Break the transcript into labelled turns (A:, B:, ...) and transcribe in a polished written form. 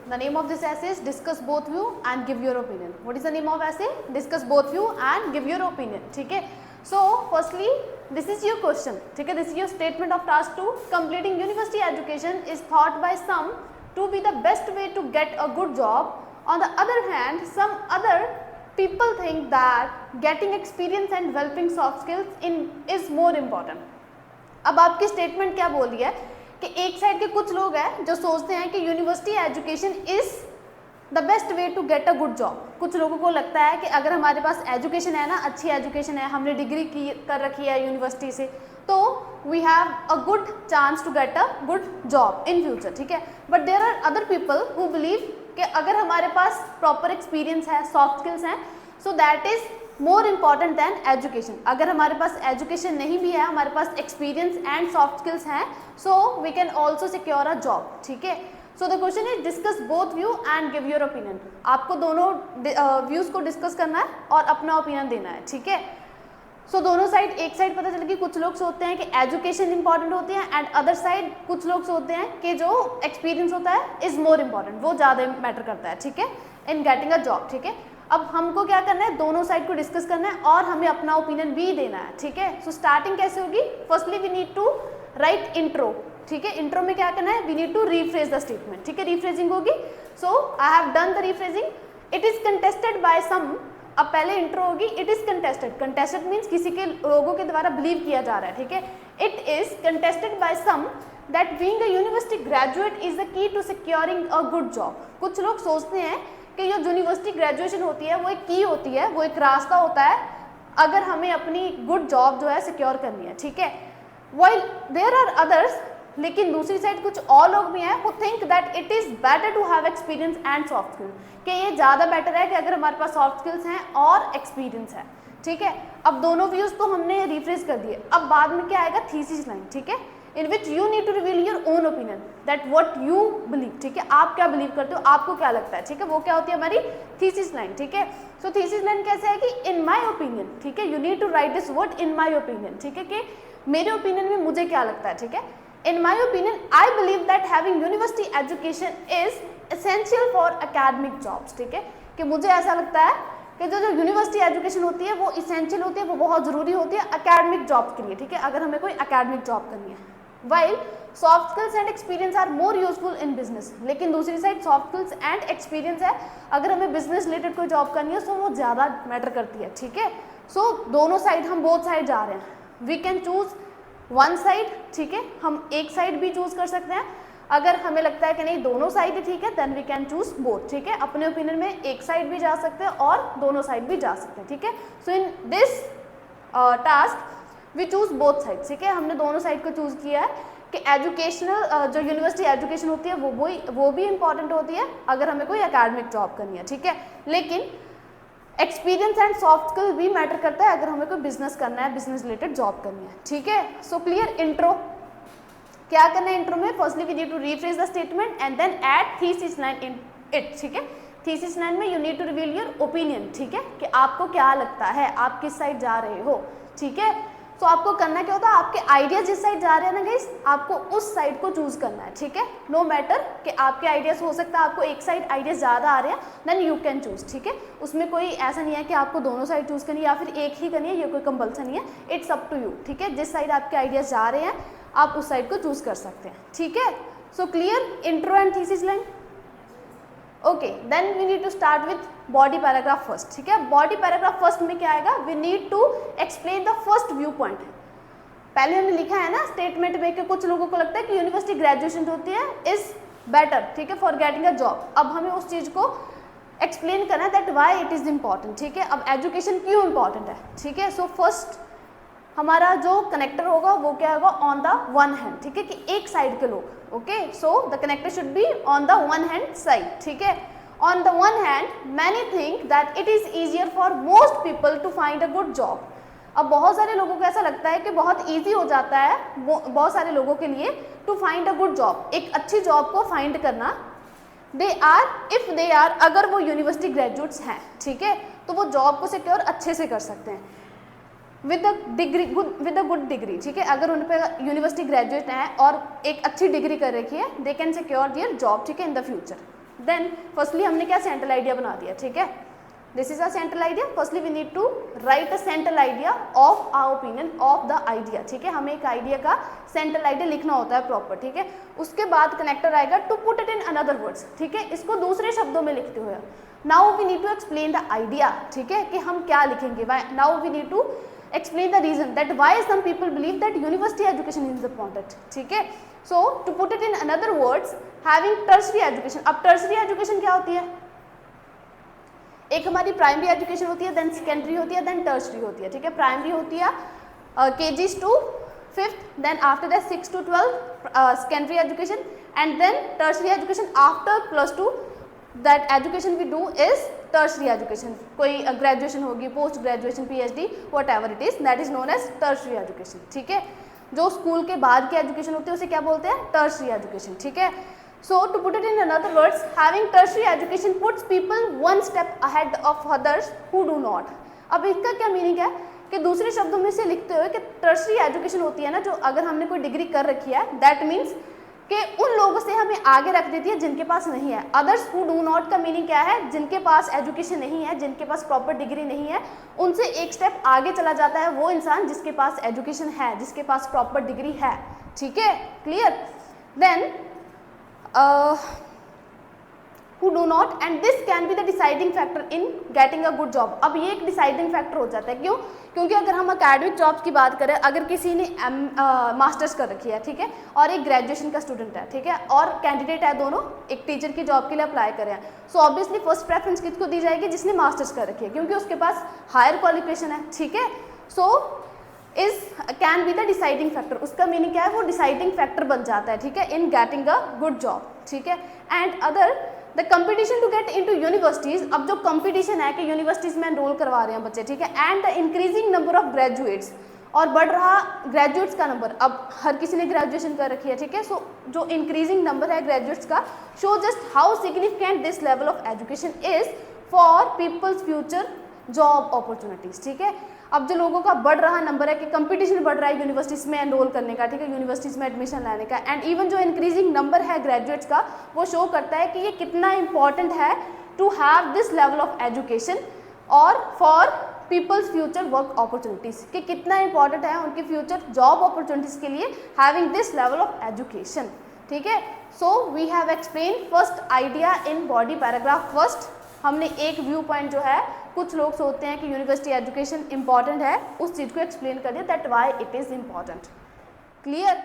A: The name of this essay is discuss both view and give your opinion. What is the name of essay? Discuss both view and give your opinion. ठीक है. So firstly, this is your question. ठीक है. This is your statement of task 2. Completing university education is thought by some to be the best way to get a good job. On the other hand, some other people think that getting experience and developing soft skills is more important. अब आपकी statement क्या बोल रही है कि एक side के कुछ लोग हैं जो सोचते हैं कि university education is the best way to get a good job. कुछ लोगों को लगता है कि अगर हमारे पास एजुकेशन है ना, अच्छी एजुकेशन है, हमने डिग्री कर रखी है यूनिवर्सिटी से, तो we have a good chance to get a good job in future. ठीक है. But there are other people who believe कि अगर हमारे पास प्रॉपर एक्सपीरियंस है, सॉफ्ट स्किल्स हैं, so that is more important than education. अगर हमारे पास एजुकेशन नहीं भी है, हमारे पास एक्सपीरियंस एंड सॉफ्ट स्किल्स हैं, so we can also secure a job. ठीक है. So the question is discuss both view and give your opinion. आपको दोनों व्यूज़ को डिस्कस करना है और अपना ओपिनियन देना है. ठीक है. सो दोनों साइड, एक साइड पता चला कि कुछ लोग सोचते हैं कि एजुकेशन इंपॉर्टेंट होती है एंड अदर साइड कुछ लोग सोचते हैं कि जो एक्सपीरियंस होता है इज़ मोर इम्पॉर्टेंट, वो ज़्यादा मैटर करता है. ठीक है. In getting a job. ठीक है. अब हमको क्या करना है, दोनों साइड को डिस्कस करना है और हमें अपना ओपिनियन भी देना है. ठीक है. सो स्टार्टिंग कैसे होगी? Firstly we need to write intro. ठीक है. इंट्रो में क्या करना है? We need to rephrase the statement. ठीक है. रीफ्रेजिंग होगी. So I have done the rephrasing. It is contested by some. अब पहले इंट्रो होगी. It is contested. Contested means किसी के लोगों के द्वारा बिलीव किया जा रहा है. ठीक है. It is contested by some that being a university graduate is the key to securing a good job. कुछ लोग सोचते हैं कि जो यूनिवर्सिटी ग्रेजुएशन होती है वो एक की होती है, वो एक रास्ता होता है अगर हमें अपनी गुड जॉब जो है सिक्योर करनी है. ठीक है. वाइल देयर आर अदर्स, लेकिन दूसरी साइड कुछ और लोग भी हैं who think that it is better to have experience and soft skills, कि ये ज़्यादा बेटर है कि अगर हमारे पास सॉफ्ट स्किल्स हैं और एक्सपीरियंस है. ठीक है. अब दोनों व्यूज़ तो हमने रिफ्रेश कर दिए. अब बाद में क्या आएगा? Thesis line. ठीक है. In which you need to reveal your own opinion that what you believe. ठीक है. आप क्या बिलीव करते हो, आपको क्या लगता है. ठीक है. वो क्या होती है? हमारी थीसिस लाइन. ठीक है. सो थीसिस लाइन कैसे है कि इन माई ओपिनियन. ठीक है. You need to write this word in my opinion. ठीक है. कि मेरे ओपिनियन में मुझे क्या लगता है. ठीक है. In my opinion, I believe that having university education is essential for academic jobs. ठीक है. कि मुझे ऐसा लगता है कि जो यूनिवर्सिटी एजुकेशन होती है वो इसेंशियल होती है, वो बहुत ज़रूरी होती है अकेडमिक जॉब के लिए. ठीक है. अगर हमें कोई अकेडमिक जॉब करनी है. While soft skills and experience are more useful in business. लेकिन दूसरी side soft skills and experience है, अगर हमें बिजनेस रिलेटेड कोई जॉब करनी है तो वो ज़्यादा मैटर करती है. ठीक है. सो दोनों साइड, हम बोथ साइड जा रहे हैं. We can choose one side. ठीक है. हम एक साइड भी चूज कर सकते हैं. अगर हमें लगता है कि नहीं दोनों साइड ही ठीक है, then we can choose both. ठीक है. अपने ओपिनियन में एक साइड भी जा सकते हैं और दोनों साइड भी जा सकते हैं. ठीक है. So in this task we choose both side. ठीक है. हमने दोनों साइड को चूज किया है कि एजुकेशनल जो यूनिवर्सिटी एजुकेशन होती है वो भी इंपॉर्टेंट होती है अगर हमें कोई एकेडमिक जॉब करनी है. ठीक है. लेकिन एक्सपीरियंस एंड सॉफ्ट स्किल भी मैटर करता है अगर हमें कोई बिजनेस करना है, बिजनेस रिलेटेड जॉब करनी है. ठीक है. So clear. इंट्रो क्या करना है? इंट्रो में firstly we need to rephrase the statement and then add thesis line in it. ठीक है. थीसिस लाइन में you need to reveal your opinion. ठीक है. कि आपको क्या लगता है, आप किस साइड जा रहे हो. ठीक है. तो आपको करना क्या होता है, आपके आइडियाज जिस साइड जा रहे हैं ना गाइस, आपको उस साइड को चूज करना है. ठीक है. नो मैटर कि आपके आइडियाज हो सकता है आपको एक साइड आइडियाज ज़्यादा आ रहे हैं, देन यू कैन चूज. ठीक है. उसमें कोई ऐसा नहीं है कि आपको दोनों साइड चूज करनी है या फिर एक ही करनी है, ये कोई कंपल्सन नहीं है. It's up to you. ठीक है. जिस साइड आपके आइडियाज जा रहे हैं आप उस साइड को चूज कर सकते हैं. ठीक है. So clear. Intro and thesis line. Okay. Then we need to start with body paragraph first. ठीक है. बॉडी पैराग्राफ फर्स्ट में क्या आएगा? We need to explain the first view point. पहले हमने लिखा है ना स्टेटमेंट में कि कुछ लोगों को लगता है कि यूनिवर्सिटी ग्रेजुएशन जो होती है इज बेटर. ठीक है. For getting a job. अब हमें उस चीज़ को एक्सप्लेन करना है that why it is important. ठीक है. अब एजुकेशन क्यों इम्पॉर्टेंट है. ठीक है. सो फर्स्ट हमारा जो कनेक्टर होगा वो क्या होगा? On the one hand. ठीक है. कि एक साइड के लोग. Okay. So the connector should be on the one hand side. ठीक है. On the one hand many think that it is easier for most people to find a good job. अब बहुत सारे लोगों को ऐसा लगता है कि बहुत ईजी हो जाता है बहुत सारे लोगों के लिए to find a good job, एक अच्छी जॉब को फाइंड करना. दे आर अगर वो यूनिवर्सिटी ग्रेजुएट्स हैं. ठीक है. तो वो जॉब को सिक्योर अच्छे से कर सकते हैं विद अ गुड डिग्री. ठीक है. अगर उन पर यूनिवर्सिटी ग्रेजुएट हैं और एक अच्छी डिग्री कर रखी है, they can secure their job. ठीक है. In the future. Then firstly हमने क्या सेंट्रल आइडिया बना दिया, ठीक है, this is a central idea. Firstly we need to write a central idea of our opinion of the idea, ठीक है, हमें एक आइडिया का सेंट्रल आइडिया लिखना होता है प्रॉपर, ठीक है. उसके बाद कनेक्टर आएगा to put it in another words, ठीक है, इसको दूसरे शब्दों में लिखते हुए. Now we need to explain the idea, ठीक है, कि हम क्या लिखेंगे. Now we need to explain the reason that why some people believe that university education is important, ठीक है. so to put it in another words, having tertiary education. अब tertiary education क्या होती है? एक हमारी प्राइमरी एजुकेशन होती है, देन सेकेंडरी होती है, देन टर्सरी होती है, ठीक है. प्राइमरी होती है KGs to 5th, then after that 6 to 12 secondary education, and then tertiary education after +2. That education we do is tertiary education. कोई ग्रेजुएशन होगी, post graduation, PhD, whatever it is, that is known as tertiary education, ठीक है. जो school के बाद की education होती है उसे क्या बोलते हैं? टर्सरी एजुकेशन, ठीक है. So to put it in another words, having tertiary education puts people one step ahead of others who do not. अब इसका क्या मीनिंग है कि दूसरे शब्दों में से लिखते हुए कि टर्सरी एजुकेशन होती है ना, जो अगर हमने कोई डिग्री कर रखी है, दैट मीन्स कि उन लोगों से हमें आगे रख देती है जिनके पास नहीं है. अदर्स हु डू नॉट का मीनिंग क्या है? जिनके पास एजुकेशन नहीं है, जिनके पास प्रॉपर डिग्री नहीं है, उनसे एक स्टेप आगे चला जाता है वो इंसान जिसके पास एजुकेशन है, जिसके पास प्रॉपर डिग्री है, ठीक है, clear. Then who do not, and this can be the deciding factor in getting a good job. अब ये एक डिसाइडिंग फैक्टर हो जाता है. क्यों? क्योंकि अगर हम अकेडमिक जॉब्स की बात करें, अगर किसी ने मास्टर्स कर रखी है, ठीक है, और एक ग्रेजुएशन का स्टूडेंट है, ठीक है, और कैंडिडेट है, दोनों एक टीचर की जॉब के लिए अप्लाई कर रहे हैं, सो ऑब्वियसली फर्स्ट प्रेफरेंस किसको दी जाएगी? जिसने मास्टर्स कर रखी है, क्योंकि उसके पास हायर क्वालिफिकेशन है, ठीक है. So is can be the deciding factor. उसका मीनिंग क्या है? वो डिसाइडिंग फैक्टर बन जाता है, ठीक है, in getting a good job, ठीक है. And other the competition to get into universities. अब जो कंपटीशन है कि यूनिवर्सिटीज में एनरोल करवा रहे हैं बच्चे, ठीक है, and the increasing number of graduates, और बढ़ रहा ग्रेजुएट्स का नंबर. अब हर किसी ने ग्रेजुएशन कर रखी है, ठीक है, सो जो इंक्रीजिंग नंबर है ग्रेजुएट्स का, show just how significant this level of education is for people's future job opportunities, ठीक है. अब जो लोगों का बढ़ रहा नंबर है कि कंपटीशन बढ़ रहा है यूनिवर्सिटीज़ में एनरोल करने का, ठीक है, यूनिवर्सिटीज़ में एडमिशन लेने का, एंड इवन जो इंक्रीजिंग नंबर है ग्रेजुएट्स का, वो शो करता है कि ये कितना इंपॉर्टेंट है to have this level of education और for people's future work opportunities, कि कितना इंपॉर्टेंट है उनके फ्यूचर जॉब अपॉर्चुनिटीज़ के लिए having this level of education, ठीक है. So we have explain first idea in body paragraph first. हमने एक व्यू पॉइंट जो है, कुछ लोग सोचते हैं कि यूनिवर्सिटी एजुकेशन इंपॉर्टेंट है, उस चीज़ को एक्सप्लेन कर दिया, that why it is important. Clear?